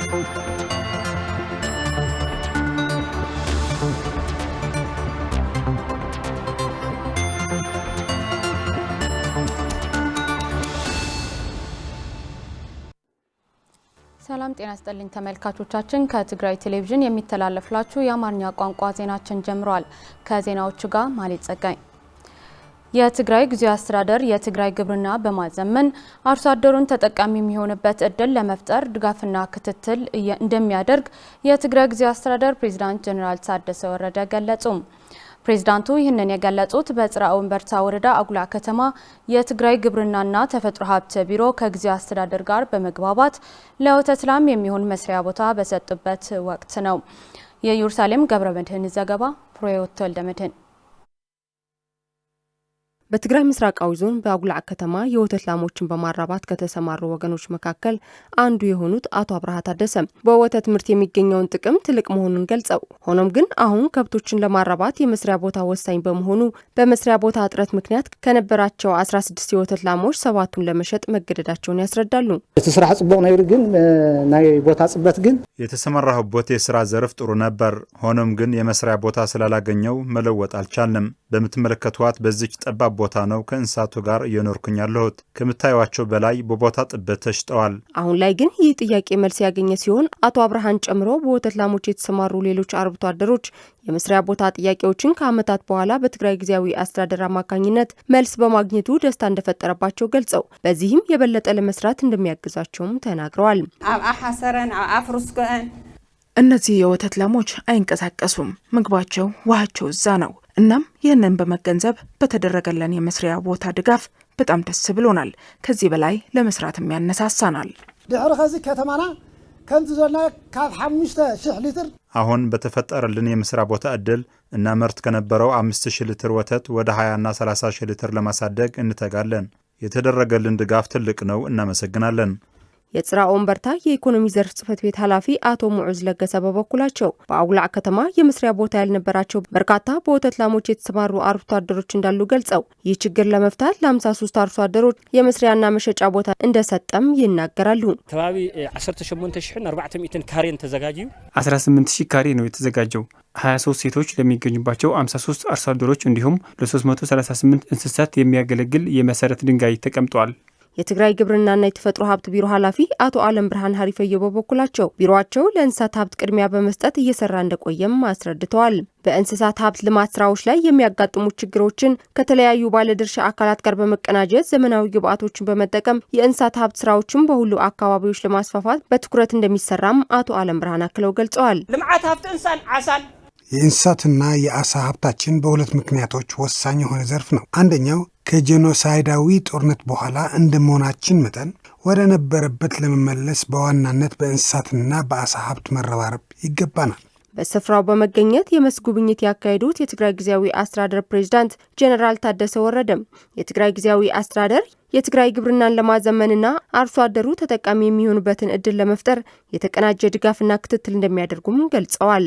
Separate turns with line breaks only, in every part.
ሰላም ጤና ይስጥልኝ ተመልካቾቻችን ከትግራይ ቴሌቪዥን የሚተላለፍላችሁ የአማርኛ ቋንቋ ዜናችን ጀምሯል። ከዜናዎቹ ጋር ማለት ጸጋይ። የትግራይ ጊዜያዊ አስተዳደር የትግራይ ግብርና በማዘመን አርሶ አደሩን ተጠቃሚ የሚሆንበት እድል ለመፍጠር ድጋፍና ክትትል እንደሚያደርግ የትግራይ ጊዜያዊ አስተዳደር ፕሬዝዳንት ጀነራል ታደሰ ወረደ ገለጹ። ፕሬዝዳንቱ ይህንን የገለጹት በጽራ ወንበርታ ወረዳ አጉላ ከተማ የትግራይ ግብርናና ተፈጥሮ ሀብት ቢሮ ከጊዜያዊ አስተዳደር ጋር በመግባባት ለወተት ላም የሚሆን መስሪያ ቦታ በሰጡበት ወቅት ነው። የኢየሩሳሌም ገብረመድህን ዘገባ ፕሮዮት ወልደመድህን። በትግራይ ምስራቃዊ ዞን በአጉላ ከተማ የወተት ላሞችን በማራባት ከተሰማሩ ወገኖች መካከል አንዱ የሆኑት አቶ አብርሃ ታደሰ በወተት ምርት የሚገኘውን ጥቅም ትልቅ መሆኑን ገልጸው ሆኖም ግን አሁን ከብቶችን ለማራባት የመስሪያ ቦታ ወሳኝ በመሆኑ በመስሪያ ቦታ እጥረት ምክንያት ከነበራቸው 16 የወተት ላሞች 7ቱን ለመሸጥ መገደዳቸውን ያስረዳሉ።
የተስራ ጽቦቅ ነው ግን ናይ ቦታ ጽበት ግን
የተሰማራሁበት የስራ ዘርፍ ጥሩ ነበር። ሆኖም ግን የመስሪያ ቦታ ስላላገኘው መለወጥ አልቻልንም። በምትመለከቷት በዚች ጠባብ ቦታ ነው ከእንስሳቱ ጋር እየኖርኩኝ ያለሁት። ከምታዩዋቸው በላይ በቦታ ጥበት ተሽጠዋል።
አሁን ላይ ግን ይህ ጥያቄ መልስ ያገኘ ሲሆን አቶ አብርሃን ጨምሮ በወተት ላሞች የተሰማሩ ሌሎች አርብቶ አደሮች የመስሪያ ቦታ ጥያቄዎችን ከዓመታት በኋላ በትግራይ ጊዜያዊ አስተዳደር አማካኝነት መልስ በማግኘቱ ደስታ እንደፈጠረባቸው ገልጸው በዚህም የበለጠ ለመስራት እንደሚያግዛቸውም ተናግረዋል።
አሐሰረን አፍሩስከን
እነዚህ የወተት ላሞች አይንቀሳቀሱም። ምግባቸው ውሃቸው እዛ ነው። እናም ይህንን በመገንዘብ በተደረገለን የመስሪያ ቦታ ድጋፍ በጣም ደስ ብሎናል። ከዚህ በላይ ለመስራትም ያነሳሳናል።
ድሕሪ ከዚ ከተማና ከምዚ ዘና ካብ 5000 ሊትር
አሁን በተፈጠረልን የመስሪያ ቦታ እድል እና ምርት ከነበረው 5000 ሊትር ወተት ወደ 20 እና 30000 ሊትር ለማሳደግ እንተጋለን። የተደረገልን ድጋፍ ትልቅ ነው። እናመሰግናለን።
የጽራ ወንበርታ የኢኮኖሚ ዘርፍ ጽሕፈት ቤት ኃላፊ አቶ ሙዑዝ ለገሰ በበኩላቸው በአጉላ ከተማ የመስሪያ ቦታ ያልነበራቸው በርካታ በወተት ላሞች የተሰማሩ አርብቶ አደሮች እንዳሉ ገልጸው ይህ ችግር ለመፍታት ለ53 አርሶ አደሮች የመስሪያና መሸጫ ቦታ እንደሰጠም ይናገራሉ።
ተባቢ 18400 ካሬ ተዘጋጁ
18000 ካሬ ነው የተዘጋጀው። 23 ሴቶች ለሚገኙባቸው 53 አርሶ አደሮች እንዲሁም ለ338 እንስሳት የሚያገለግል የመሰረት ድንጋይ ተቀምጧል።
የትግራይ ግብርናና የተፈጥሮ ሀብት ቢሮ ኃላፊ አቶ አለም ብርሃን ሀሪፈየ በበኩላቸው ቢሮአቸው ለእንስሳት ሀብት ቅድሚያ በመስጠት እየሰራ እንደቆየም አስረድተዋል። በእንስሳት ሀብት ልማት ስራዎች ላይ የሚያጋጥሙ ችግሮችን ከተለያዩ ባለድርሻ አካላት ጋር በመቀናጀት ዘመናዊ ግብዓቶችን በመጠቀም የእንስሳት ሀብት ስራዎችን በሁሉ አካባቢዎች ለማስፋፋት በትኩረት እንደሚሰራም አቶ አለም ብርሃን አክለው ገልጸዋል።
ልማት ሀብት እንስሳን አሳን
የእንስሳትና የአሳ ሀብታችን በሁለት ምክንያቶች ወሳኝ የሆነ ዘርፍ ነው። አንደኛው ከጄኖሳይዳዊ ጦርነት በኋላ እንደመሆናችን መጠን ወደ ነበረበት ለመመለስ በዋናነት በእንስሳትና በአሳ ሀብት መረባረብ ይገባናል።
በስፍራው በመገኘት የመስክ ጉብኝት ያካሄዱት የትግራይ ጊዜያዊ አስተዳደር ፕሬዝዳንት ጀነራል ታደሰ ወረደም የትግራይ ጊዜያዊ አስተዳደር የትግራይ ግብርናን ለማዘመንና አርሶ አደሩ ተጠቃሚ የሚሆኑበትን እድል ለመፍጠር የተቀናጀ ድጋፍና ክትትል እንደሚያደርጉም ገልጸዋል።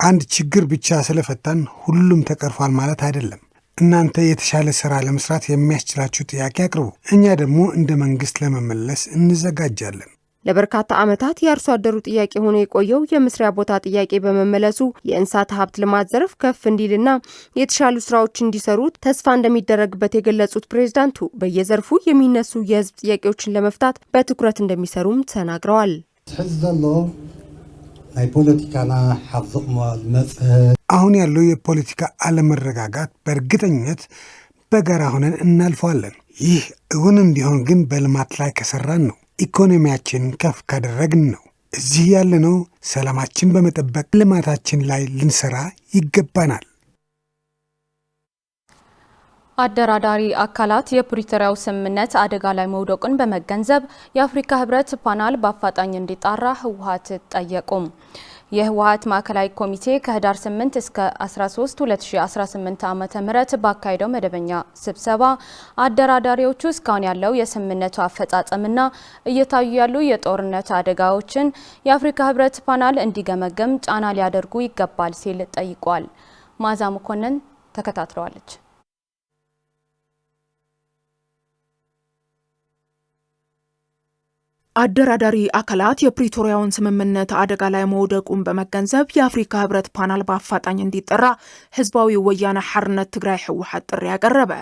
አንድ ችግር ብቻ ስለፈታን ሁሉም ተቀርፏል ማለት አይደለም። እናንተ የተሻለ ስራ ለመስራት የሚያስችላችሁ ጥያቄ አቅርቡ። እኛ ደግሞ እንደ መንግስት ለመመለስ እንዘጋጃለን።
ለበርካታ ዓመታት የአርሶ አደሩ ጥያቄ ሆኖ የቆየው የመስሪያ ቦታ ጥያቄ በመመለሱ የእንስሳት ሀብት ልማት ዘርፍ ከፍ እንዲልና የተሻሉ ስራዎች እንዲሰሩ ተስፋ እንደሚደረግበት የገለጹት ፕሬዝዳንቱ በየዘርፉ የሚነሱ የህዝብ ጥያቄዎችን ለመፍታት በትኩረት እንደሚሰሩም ተናግረዋል።
አሁን ያለው የፖለቲካ አለመረጋጋት በእርግጠኝነት በጋራ ሆነን እናልፈዋለን። ይህ እውን እንዲሆን ግን በልማት ላይ ከሰራን ነው። ኢኮኖሚያችንን ከፍ ካደረግን ነው። እዚህ ያለነው ሰላማችን በመጠበቅ ልማታችን ላይ ልንሰራ ይገባናል።
አደራዳሪ አካላት የፕሪቶሪያው ስምምነት አደጋ ላይ መውደቁን በመገንዘብ የአፍሪካ ህብረት ፓናል በአፋጣኝ እንዲጣራ ህወሓት ጠየቁም። የህወሓት ማዕከላዊ ኮሚቴ ከህዳር 8 እስከ 13 2018 ዓ.ም ባካሄደው መደበኛ ስብሰባ አደራዳሪዎቹ እስካሁን ያለው የስምምነቱ አፈጻጸምና እየታዩ ያሉ የጦርነት አደጋዎችን የአፍሪካ ህብረት ፓናል እንዲገመገም ጫና ሊያደርጉ ይገባል ሲል ጠይቋል። ማዛ መኮንን ተከታትለዋለች።
አደራዳሪ አካላት የፕሪቶሪያውን ስምምነት አደጋ ላይ መውደቁን በመገንዘብ የአፍሪካ ህብረት ፓናል በአፋጣኝ እንዲጠራ ህዝባዊ ወያነ ሓርነት ትግራይ ህወሓት ጥሪ ያቀረበ።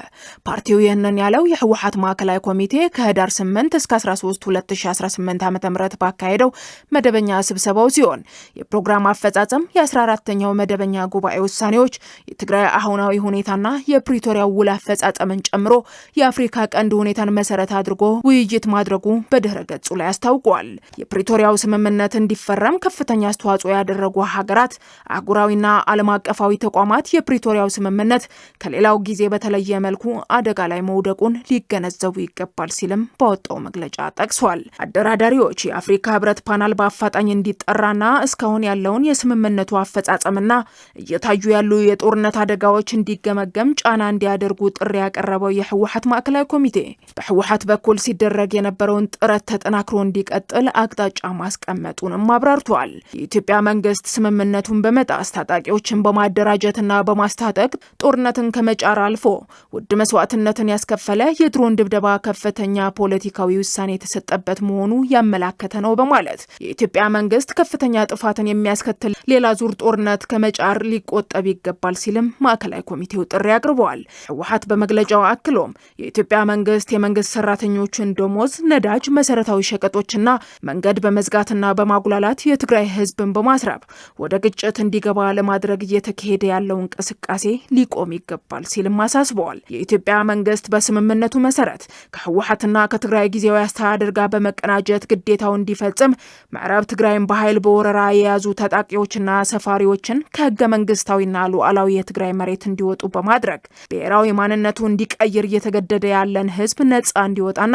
ፓርቲው ይህንን ያለው የህወሓት ማዕከላዊ ኮሚቴ ከህዳር 8 እስከ 13 2018 ዓ.ም ባካሄደው መደበኛ ስብሰባው ሲሆን የፕሮግራም አፈጻጸም የ14ኛው መደበኛ ጉባኤ ውሳኔዎች የትግራይ አሁናዊ ሁኔታና የፕሪቶሪያው ውል አፈጻጸምን ጨምሮ የአፍሪካ ቀንድ ሁኔታን መሰረት አድርጎ ውይይት ማድረጉ በድህረ ገጹ ላይ አስታውቋል። የፕሪቶሪያው ስምምነት እንዲፈረም ከፍተኛ አስተዋጽኦ ያደረጉ ሀገራት፣ አህጉራዊና ዓለም አቀፋዊ ተቋማት የፕሪቶሪያው ስምምነት ከሌላው ጊዜ በተለየ መልኩ አደጋ ላይ መውደቁን ሊገነዘቡ ይገባል ሲልም ባወጣው መግለጫ ጠቅሷል። አደራዳሪዎች የአፍሪካ ህብረት ፓናል በአፋጣኝ እንዲጠራና እስካሁን ያለውን የስምምነቱ አፈጻጸምና እየታዩ ያሉ የጦርነት አደጋዎች እንዲገመገም ጫና እንዲያደርጉ ጥሪ ያቀረበው የህወሓት ማዕከላዊ ኮሚቴ በህወሓት በኩል ሲደረግ የነበረውን ጥረት ተጠናክሮ እንዲቀጥል አቅጣጫ ማስቀመጡንም አብራርቷል። የኢትዮጵያ መንግስት ስምምነቱን በመጣስ ታጣቂዎችን በማደራጀትና በማስታጠቅ ጦርነትን ከመጫር አልፎ ውድ መስዋዕትነትን ያስከፈለ የድሮን ድብደባ ከፍተኛ ፖለቲካዊ ውሳኔ የተሰጠበት መሆኑ ያመላከተ ነው በማለት የኢትዮጵያ መንግስት ከፍተኛ ጥፋትን የሚያስከትል ሌላ ዙር ጦርነት ከመጫር ሊቆጠብ ይገባል ሲልም ማዕከላዊ ኮሚቴው ጥሪ አቅርበዋል። ህወሓት በመግለጫው አክሎም የኢትዮጵያ መንግስት የመንግስት ሰራተኞችን ደሞዝ፣ ነዳጅ፣ መሰረታዊ ሸቀጦችና መንገድ በመዝጋትና በማጉላላት የትግራይ ህዝብን በማስራብ ወደ ግጭት እንዲገባ ለማድረግ እየተካሄደ ያለው እንቅስቃሴ ሊቆም ይገባል ሲልም አሳስበዋል። የኢትዮጵያ መንግስት በስምምነቱ መሰረት ከህወሓትና ከትግራይ ጊዜያዊ አስተዳደር ጋር በመቀናጀት ግዴታው እንዲፈጽም ምዕራብ ትግራይን በኃይል በወረራ የያዙ ታጣቂዎችና ሰፋሪዎችን ከህገ መንግስታዊና ሉዓላዊ የትግራይ መሬት እንዲወጡ በማድረግ ብሔራዊ ማንነቱ እንዲቀይር እየተገደደ ያለን ህዝብ ነጻ እንዲወጣና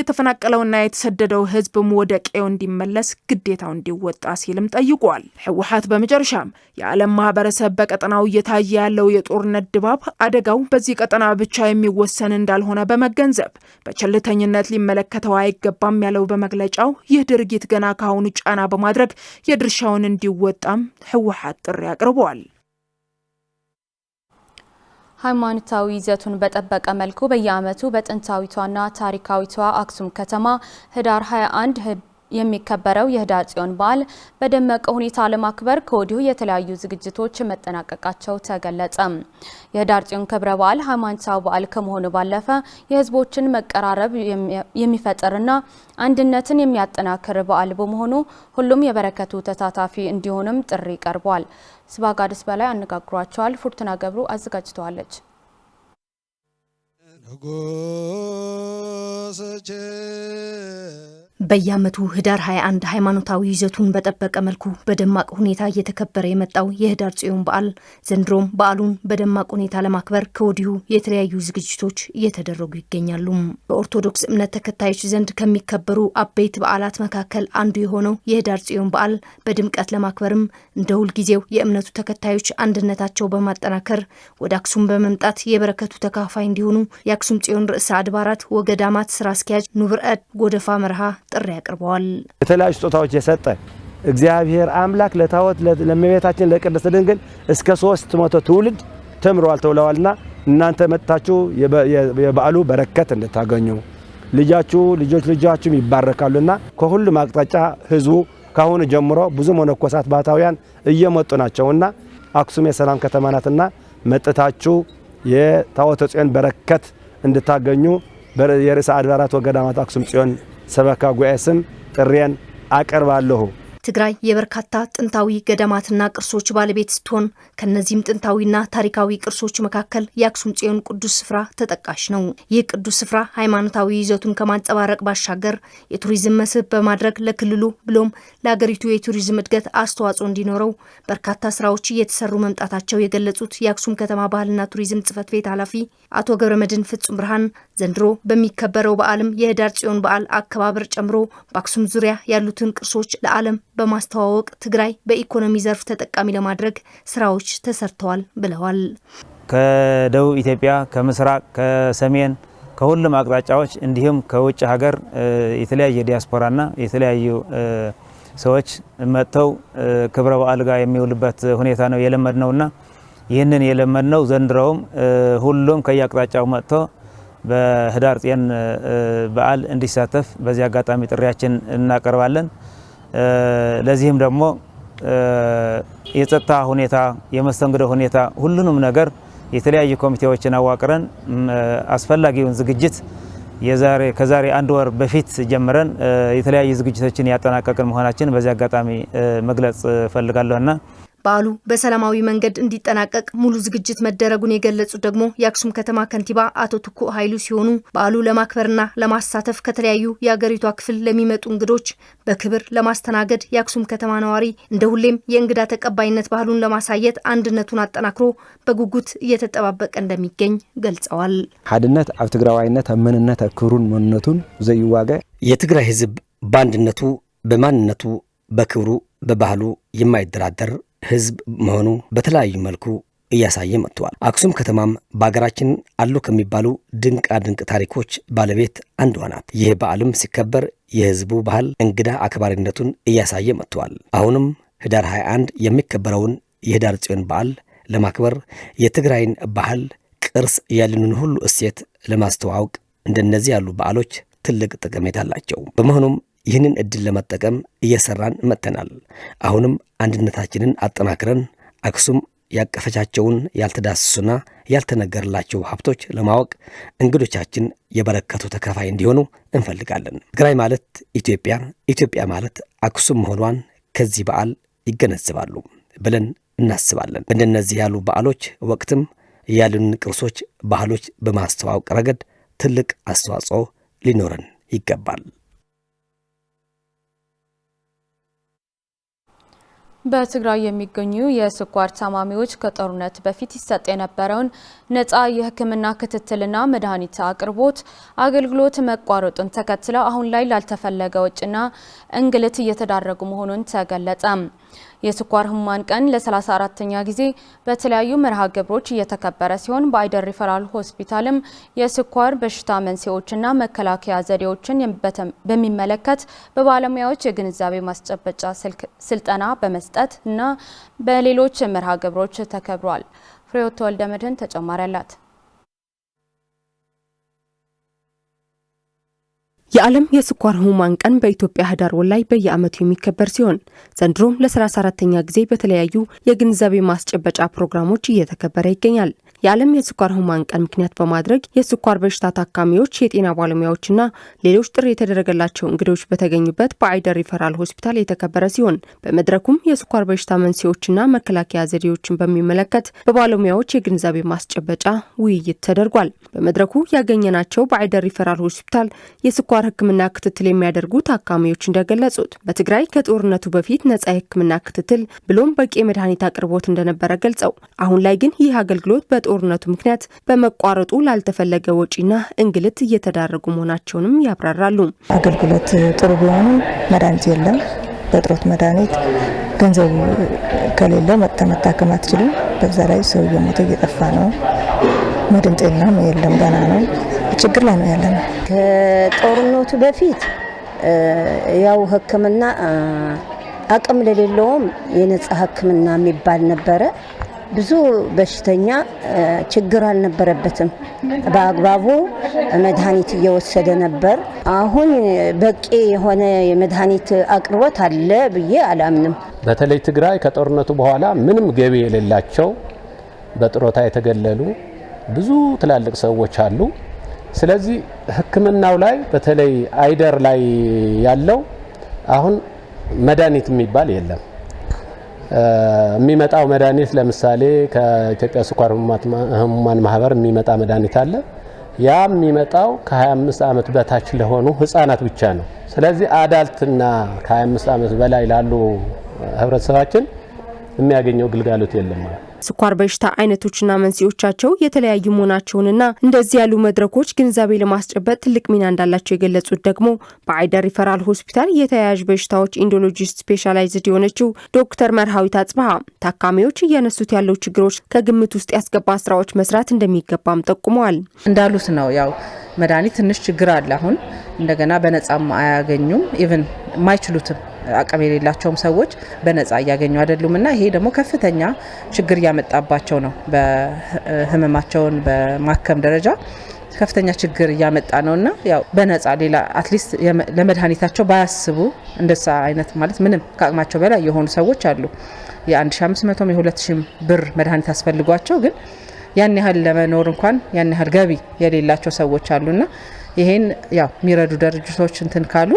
የተፈናቀለውና የተሰደደው ህዝብም ወደ ቀዬው እንዲመለስ ግዴታው እንዲወጣ ሲልም ጠይቋል። ህወሓት በመጨረሻም የዓለም ማህበረሰብ በቀጠናው እየታየ ያለው የጦርነት ድባብ አደጋው በዚህ ቀጠና ብቻ የሚወሰን እንዳልሆነ በመገንዘብ በቸልተኝነት ሊመለከተው አይገባም ያለው በመግለጫው ይህ ድርጊት ገና ካሁኑ ጫና በማድረግ የድርሻውን እንዲወጣም ህወሓት ጥሪ አቅርበዋል።
ሃይማኖታዊ ይዘቱን በጠበቀ መልኩ በየዓመቱ በጥንታዊቷና ታሪካዊቷ አክሱም ከተማ ህዳር 21 የሚከበረው የህዳር ጽዮን በዓል በደመቀ ሁኔታ ለማክበር ከወዲሁ የተለያዩ ዝግጅቶች መጠናቀቃቸው ተገለጸ። የህዳር ጽዮን ክብረ በዓል ሃይማኖታዊ በዓል ከመሆኑ ባለፈ የህዝቦችን መቀራረብ የሚፈጥርና አንድነትን የሚያጠናክር በዓል በመሆኑ ሁሉም የበረከቱ ተሳታፊ እንዲሆንም ጥሪ ቀርቧል። ስባጋድስ በላይ አነጋግሯቸዋል። ፉርቱና ገብሩ አዘጋጅተዋለች።
በየዓመቱ ህዳር 21 ሃይማኖታዊ ይዘቱን በጠበቀ መልኩ በደማቅ ሁኔታ እየተከበረ የመጣው የህዳር ጽዮን በዓል ዘንድሮም በዓሉን በደማቅ ሁኔታ ለማክበር ከወዲሁ የተለያዩ ዝግጅቶች እየተደረጉ ይገኛሉ። በኦርቶዶክስ እምነት ተከታዮች ዘንድ ከሚከበሩ አበይት በዓላት መካከል አንዱ የሆነው የህዳር ጽዮን በዓል በድምቀት ለማክበርም እንደ ሁልጊዜው የእምነቱ ተከታዮች አንድነታቸው በማጠናከር ወደ አክሱም በመምጣት የበረከቱ ተካፋይ እንዲሆኑ የአክሱም ጽዮን ርዕሰ አድባራት ወገዳማት ስራ አስኪያጅ ኑብርአድ ጎደፋ መርሃ ጥሪ ያቀርበዋል።
የተለያዩ ስጦታዎች የሰጠ እግዚአብሔር አምላክ ለታወት ለእመቤታችን ለቅድስት ድንግል እስከ 300 ትውልድ ተምሯል ተውለዋልና እናንተ መጣችሁ የበዓሉ በረከት እንድታገኙ ልጆቻችሁ ይባረካሉና ከሁሉም አቅጣጫ ህዝቡ ካሁን ጀምሮ ብዙ መነኮሳት ባታውያን እየመጡ ናቸውና አክሱም የሰላም ከተማ ናትና መጥታችሁ የታወተ ጽዮን በረከት እንድታገኙ የርዕሰ አድባራት ወገዳማት አክሱም ጽዮን ሰበካ ጉባኤ ስም ጥሪያን አቀርባለሁ።
ትግራይ የበርካታ ጥንታዊ ገዳማትና ቅርሶች ባለቤት ስትሆን ከነዚህም ጥንታዊና ታሪካዊ ቅርሶች መካከል የአክሱም ጽዮን ቅዱስ ስፍራ ተጠቃሽ ነው። ይህ ቅዱስ ስፍራ ሃይማኖታዊ ይዘቱን ከማንጸባረቅ ባሻገር የቱሪዝም መስህብ በማድረግ ለክልሉ ብሎም ለሀገሪቱ የቱሪዝም እድገት አስተዋጽኦ እንዲኖረው በርካታ ስራዎች እየተሰሩ መምጣታቸው የገለጹት የአክሱም ከተማ ባህልና ቱሪዝም ጽሕፈት ቤት ኃላፊ አቶ ገብረመድህን ፍጹም ብርሃን ዘንድሮ በሚከበረው በዓልም የህዳር ጽዮን በዓል አከባበር ጨምሮ በአክሱም ዙሪያ ያሉትን ቅርሶች ለዓለም በማስተዋወቅ ትግራይ በኢኮኖሚ ዘርፍ ተጠቃሚ ለማድረግ ስራዎች ተሰርተዋል ብለዋል።
ከደቡብ ኢትዮጵያ፣ ከምስራቅ፣ ከሰሜን ከሁሉም አቅጣጫዎች እንዲሁም ከውጭ ሀገር የተለያየ ዲያስፖራና የተለያዩ ሰዎች መጥተው ክብረ በዓል ጋር የሚውልበት ሁኔታ ነው የለመድነውና ይህንን የለመድነው ዘንድሮም ሁሉም ከያቅጣጫው መጥቶ በህዳር ጽዮን በዓል እንዲሳተፍ በዚህ አጋጣሚ ጥሪያችን እናቀርባለን። ለዚህም ደግሞ የጸጥታ ሁኔታ፣ የመስተንግዶ ሁኔታ፣ ሁሉንም ነገር የተለያዩ ኮሚቴዎችን አዋቅረን አስፈላጊውን ዝግጅት ከዛሬ 1 ወር በፊት ጀምረን የተለያዩ ዝግጅቶችን ያጠናቀቅን መሆናችን በዚህ አጋጣሚ መግለጽ ፈልጋለሁና
በዓሉ በሰላማዊ መንገድ እንዲጠናቀቅ ሙሉ ዝግጅት መደረጉን የገለጹት ደግሞ የአክሱም ከተማ ከንቲባ አቶ ትኩ ኃይሉ ሲሆኑ በዓሉ ለማክበርና ለማሳተፍ ከተለያዩ የአገሪቷ ክፍል ለሚመጡ እንግዶች በክብር ለማስተናገድ የአክሱም ከተማ ነዋሪ እንደ ሁሌም የእንግዳ ተቀባይነት ባህሉን ለማሳየት አንድነቱን አጠናክሮ በጉጉት እየተጠባበቀ እንደሚገኝ ገልጸዋል።
ሓድነት ኣብ ትግራዋይነት መንነት ክብሩን መንነቱን ዘይዋገ
የትግራይ ህዝብ በአንድነቱ በማንነቱ በክብሩ በባህሉ የማይደራደር ህዝብ መሆኑ በተለያዩ መልኩ እያሳየ መጥቷል። አክሱም ከተማም በአገራችን አሉ ከሚባሉ ድንቅ ታሪኮች ባለቤት አንዷ ናት። ይህ በዓልም ሲከበር የህዝቡ ባህል እንግዳ አክባሪነቱን እያሳየ መጥቷል። አሁንም ህዳር 21 የሚከበረውን የህዳር ጽዮን በዓል ለማክበር የትግራይን ባህል ቅርስ ያለንን ሁሉ እሴት ለማስተዋወቅ እንደነዚህ ያሉ በዓሎች ትልቅ ጠቀሜታ አላቸው። በመሆኑም ይህንን እድል ለመጠቀም እየሰራን መጥተናል። አሁንም አንድነታችንን አጠናክረን አክሱም ያቀፈቻቸውን ያልተዳሰሱና ያልተነገረላቸው ሀብቶች ለማወቅ እንግዶቻችን የበረከቱ ተካፋይ እንዲሆኑ እንፈልጋለን። ትግራይ ማለት ኢትዮጵያ፣ ኢትዮጵያ ማለት አክሱም መሆኗን ከዚህ በዓል ይገነዘባሉ ብለን እናስባለን። እንደነዚህ ያሉ በዓሎች ወቅትም ያሉን ቅርሶች፣ ባህሎች በማስተዋወቅ ረገድ ትልቅ አስተዋጽኦ ሊኖረን ይገባል።
በትግራይ የሚገኙ የስኳር ታማሚዎች ከጦርነት በፊት ይሰጥ የነበረውን ነፃ የሕክምና ክትትልና መድኃኒት አቅርቦት አገልግሎት መቋረጡን ተከትለው አሁን ላይ ላልተፈለገ ወጪና እንግልት እየተዳረጉ መሆኑን ተገለጸ። የስኳር ህሙማን ቀን ለ34ኛ ጊዜ በተለያዩ መርሃ ግብሮች እየተከበረ ሲሆን በአይደር ሪፈራል ሆስፒታልም የስኳር በሽታ መንስኤዎችና መከላከያ ዘዴዎችን በሚመለከት በባለሙያዎች የግንዛቤ ማስጨበጫ ስልጠና በመስጠት እና በሌሎች መርሃ ግብሮች ተከብሯል። ፍሬዎት ወልደመድህን ተጨማሪ አላት።
የዓለም የስኳር ህሙማን ቀን በኢትዮጵያ ህዳር ወር ላይ በየዓመቱ የሚከበር ሲሆን ዘንድሮም ለ34ኛ ጊዜ በተለያዩ የግንዛቤ ማስጨበጫ ፕሮግራሞች እየተከበረ ይገኛል። የዓለም የስኳር ህሙማን ቀን ምክንያት በማድረግ የስኳር በሽታ ታካሚዎች፣ የጤና ባለሙያዎችና ሌሎች ጥሪ የተደረገላቸው እንግዶች በተገኙበት በአይደር ሪፈራል ሆስፒታል የተከበረ ሲሆን በመድረኩም የስኳር በሽታ መንስኤዎችና መከላከያ ዘዴዎችን በሚመለከት በባለሙያዎች የግንዛቤ ማስጨበጫ ውይይት ተደርጓል። በመድረኩ ያገኘናቸው በአይደር ሪፈራል ሆስፒታል የስኳር ህክምና ክትትል የሚያደርጉ ታካሚዎች እንደገለጹት በትግራይ ከጦርነቱ በፊት ነፃ የህክምና ክትትል ብሎም በቂ የመድኃኒት አቅርቦት እንደነበረ ገልጸው አሁን ላይ ግን ይህ አገልግሎት በጦርነቱ ምክንያት በመቋረጡ ላልተፈለገ ወጪና እንግልት እየተዳረጉ መሆናቸውንም ያብራራሉ።
አገልግሎት ጥሩ ቢሆንም መድኃኒት የለም። በጥሮት መድኃኒት ገንዘቡ ከሌለ መታከም አትችልም። በዛ ላይ ሰው እየሞተ እየጠፋ ነው። መድን ጤናም የለም፣ ገና ነው። ችግር ላይ ነው ያለነው።
ከጦርነቱ በፊት ያው ህክምና አቅም ለሌለውም የነፃ ህክምና የሚባል ነበረ። ብዙ በሽተኛ ችግር አልነበረበትም። በአግባቡ መድኃኒት እየወሰደ ነበር። አሁን በቂ የሆነ የመድኃኒት አቅርቦት አለ ብዬ አላምንም።
በተለይ ትግራይ ከጦርነቱ በኋላ ምንም ገቢ የሌላቸው በጥሮታ የተገለሉ ብዙ ትላልቅ ሰዎች አሉ። ስለዚህ ህክምናው ላይ በተለይ አይደር ላይ ያለው አሁን መድኃኒት የሚባል የለም። የሚመጣው መድኃኒት ለምሳሌ ከኢትዮጵያ ስኳር ህሙማን ማህበር የሚመጣ መድኃኒት አለ። ያ የሚመጣው ከ25 ዓመት በታች ለሆኑ ህፃናት ብቻ ነው። ስለዚህ አዳልትና ከ25 ዓመት በላይ ላሉ ህብረተሰባችን የሚያገኘው ግልጋሎት የለም ማለት።
ስኳር በሽታ አይነቶችና መንስኤዎቻቸው የተለያዩ መሆናቸውንና እንደዚህ ያሉ መድረኮች ግንዛቤ ለማስጨበጥ ትልቅ ሚና እንዳላቸው የገለጹት ደግሞ በአይደር ሪፈራል ሆስፒታል የተያያዥ በሽታዎች ኢንዶሎጂስት ስፔሻላይዝድ የሆነችው ዶክተር መርሃዊት አጽባሃ ታካሚዎች እያነሱት ያለው ችግሮች ከግምት ውስጥ ያስገባ ስራዎች መስራት እንደሚገባም ጠቁመዋል።
እንዳሉት ነው ያው መድኃኒት ትንሽ ችግር አለ። አሁን እንደገና በነጻም አያገኙም። ኢቭን ማይችሉትም አቅም የሌላቸውም ሰዎች በነጻ እያገኙ አይደሉምና ይሄ ደግሞ ከፍተኛ ችግር ያመጣባቸው ነው በህመማቸውን በማከም ደረጃ። ከፍተኛ ችግር እያመጣ ነውና ያው በነፃ ሌላ አትሊስት ለመድኃኒታቸው ባያስቡ እንደሳ አይነት ማለት ምንም ከአቅማቸው በላይ የሆኑ ሰዎች አሉ። የ1500 የ2000 ብር መድኃኒት አስፈልጓቸው ግን ያን ያህል ለመኖር እንኳን ያን ያህል ገቢ የሌላቸው ሰዎች አሉና ይሄን ያው የሚረዱ ድርጅቶች እንትን ካሉ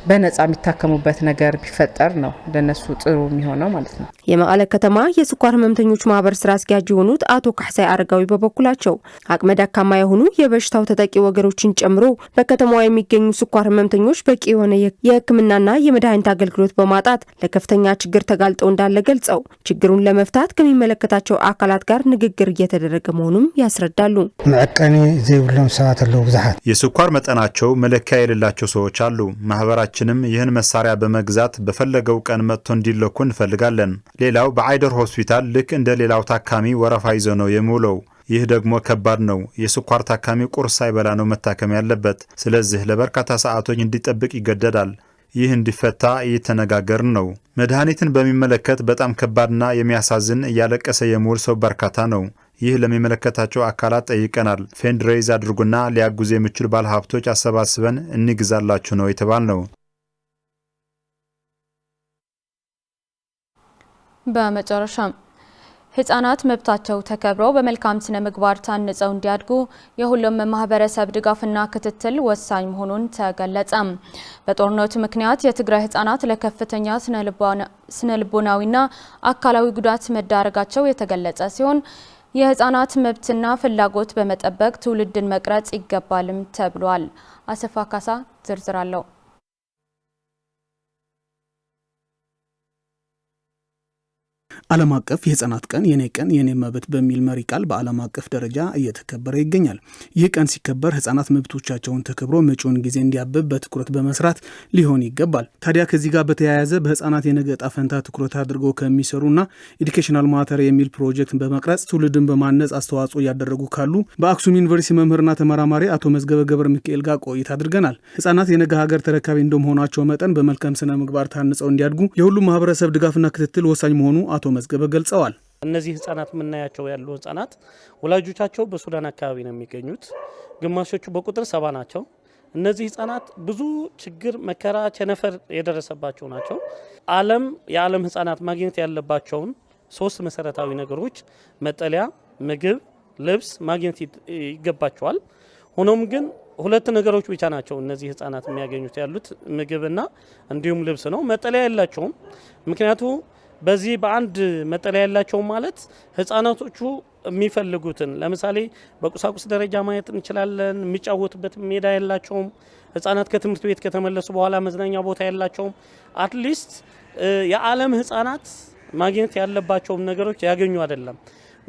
በነፃ የሚታከሙበት ነገር ቢፈጠር ነው ለነሱ ጥሩ የሚሆነው ማለት ነው።
የመቀለ ከተማ የስኳር ህመምተኞች ማህበር ስራ አስኪያጅ የሆኑት አቶ ካሕሳይ አረጋዊ በበኩላቸው አቅመ ደካማ የሆኑ የበሽታው ተጠቂ ወገኖችን ጨምሮ በከተማዋ የሚገኙ ስኳር ህመምተኞች በቂ የሆነ የሕክምናና የመድኃኒት አገልግሎት በማጣት ለከፍተኛ ችግር ተጋልጠው እንዳለ ገልጸው ችግሩን ለመፍታት ከሚመለከታቸው አካላት ጋር ንግግር እየተደረገ መሆኑን ያስረዳሉ።
መዕቀኒ ዘይብሎም ሰባት አለው ብዙሓት
የስኳር መጠናቸው መለኪያ የሌላቸው ሰዎች አሉ። ማህበራችንም ይህን መሳሪያ በመግዛት በፈለገው ቀን መጥቶ እንዲለኩ እንፈልጋለን። ሌላው በአይደር ሆስፒታል ልክ እንደ ሌላው ታካሚ ወረፋ ይዞ ነው የሚውለው። ይህ ደግሞ ከባድ ነው። የስኳር ታካሚ ቁርስ ሳይበላ ነው መታከም ያለበት። ስለዚህ ለበርካታ ሰዓቶች እንዲጠብቅ ይገደዳል። ይህ እንዲፈታ እየተነጋገርን ነው። መድኃኒትን በሚመለከት በጣም ከባድና የሚያሳዝን እያለቀሰ የሚውል ሰው በርካታ ነው። ይህ ለሚመለከታቸው አካላት ጠይቀናል። ፌንድሬዝ አድርጉና ሊያጉዝ የሚችሉ ባለሀብቶች አሰባስበን እንግዛላችሁ ነው የተባልነው።
በመጨረሻም ህጻናት መብታቸው ተከብረው በመልካም ስነ ምግባር ታንጸው እንዲያድጉ የሁሉም ማህበረሰብ ድጋፍና ክትትል ወሳኝ መሆኑን ተገለጸ። በጦርነቱ ምክንያት የትግራይ ህጻናት ለከፍተኛ ስነ ልቦናዊና አካላዊ ጉዳት መዳረጋቸው የተገለጸ ሲሆን የህጻናት መብትና ፍላጎት በመጠበቅ ትውልድን መቅረጽ ይገባልም ተብሏል። አሰፋ ካሳ ዝርዝር አለው።
ዓለም አቀፍ የህፃናት ቀን የኔ ቀን የኔ መብት በሚል መሪ ቃል በዓለም አቀፍ ደረጃ እየተከበረ ይገኛል። ይህ ቀን ሲከበር ህፃናት መብቶቻቸውን ተከብሮ መጪውን ጊዜ እንዲያብብ በትኩረት በመስራት ሊሆን ይገባል። ታዲያ ከዚህ ጋር በተያያዘ በህፃናት የነገ ዕጣ ፈንታ ትኩረት አድርገው ከሚሰሩና ኤዱኬሽናል ማተር የሚል ፕሮጀክት በመቅረጽ ትውልድን በማነጽ አስተዋጽኦ እያደረጉ ካሉ በአክሱም ዩኒቨርሲቲ መምህርና ተመራማሪ አቶ መዝገበ ገብረ ሚካኤል ጋር ቆይታ አድርገናል። ህፃናት የነገ ሀገር ተረካቢ እንደመሆናቸው መጠን በመልካም ስነ ምግባር ታንጸው እንዲያድጉ የሁሉም ማህበረሰብ ድጋፍና ክትትል ወሳኝ መሆኑ አቶ መዝገበ ገልጸዋል።
እነዚህ ህፃናት የምናያቸው ያሉ ህፃናት ወላጆቻቸው በሱዳን አካባቢ ነው የሚገኙት። ግማሾቹ በቁጥር 70 ናቸው። እነዚህ ህፃናት ብዙ ችግር፣ መከራ፣ ቸነፈር የደረሰባቸው ናቸው። የዓለም ህፃናት ማግኘት ያለባቸውን 3 መሰረታዊ ነገሮች መጠለያ፣ ምግብ፣ ልብስ ማግኘት ይገባቸዋል። ሆኖም ግን 2 ነገሮች ብቻ ናቸው እነዚህ ህፃናት የሚያገኙት ያሉት ምግብና እንዲሁም ልብስ ነው። መጠለያ የላቸውም። ምክንያቱ በዚህ በአንድ መጠለያ ያላቸው ማለት ህፃናቶቹ የሚፈልጉትን ለምሳሌ በቁሳቁስ ደረጃ ማየት እንችላለን። የሚጫወቱበት ሜዳ የላቸውም። ህፃናት ከትምህርት ቤት ከተመለሱ በኋላ መዝናኛ ቦታ የላቸውም። አትሊስት የዓለም ህፃናት ማግኘት ያለባቸውን ነገሮች ያገኙ አይደለም።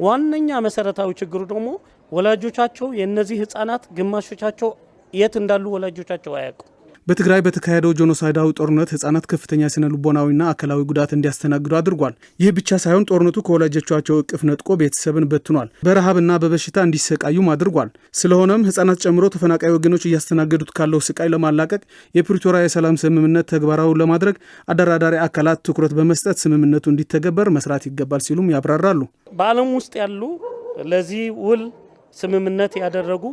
ዋነኛ መሰረታዊ ችግሩ ደግሞ ወላጆቻቸው የነዚህ ህፃናት ግማሾቻቸው የት እንዳሉ ወላጆቻቸው አያውቁም።
በትግራይ በተካሄደው ጄኖሳይዳዊ ጦርነት ህጻናት ከፍተኛ ስነ ልቦናዊና አካላዊ ጉዳት እንዲያስተናግዱ አድርጓል። ይህ ብቻ ሳይሆን ጦርነቱ ከወላጆቻቸው እቅፍ ነጥቆ ቤተሰብን በትኗል። በረሃብና በበሽታ እንዲሰቃዩም አድርጓል። ስለሆነም ህጻናት ጨምሮ ተፈናቃይ ወገኖች እያስተናገዱት ካለው ስቃይ ለማላቀቅ የፕሪቶሪያ የሰላም ስምምነት ተግባራዊ ለማድረግ አደራዳሪ አካላት ትኩረት በመስጠት ስምምነቱ እንዲተገበር መስራት ይገባል ሲሉም ያብራራሉ።
በዓለም ውስጥ ያሉ ለዚህ ውል ስምምነት ያደረጉ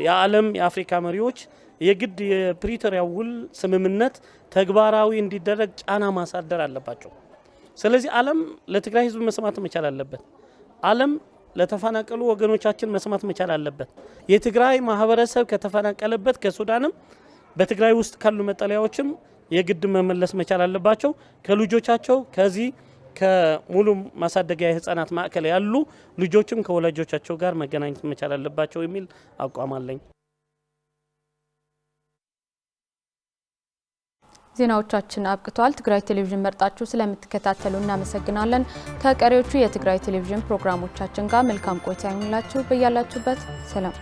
የዓለም የአፍሪካ መሪዎች የግድ የፕሪቶሪያ ውል ስምምነት ተግባራዊ እንዲደረግ ጫና ማሳደር አለባቸው። ስለዚህ ዓለም ለትግራይ ህዝብ መስማት መቻል አለበት። ዓለም ለተፈናቀሉ ወገኖቻችን መስማት መቻል አለበት። የትግራይ ማህበረሰብ ከተፈናቀለበት ከሱዳንም በትግራይ ውስጥ ካሉ መጠለያዎችም የግድ መመለስ መቻል አለባቸው። ከልጆቻቸው ከዚህ ከሙሉ ማሳደጊያ የህፃናት ማዕከል ያሉ ልጆችም ከወላጆቻቸው ጋር መገናኘት መቻል አለባቸው የሚል አቋም አለኝ።
ዜናዎቻችን አብቅቷል። ትግራይ ቴሌቪዥን መርጣችሁ ስለምትከታተሉ እናመሰግናለን። ከቀሪዎቹ የትግራይ ቴሌቪዥን ፕሮግራሞቻችን ጋር መልካም ቆይታ ይሁንላችሁ። በያላችሁበት ሰላም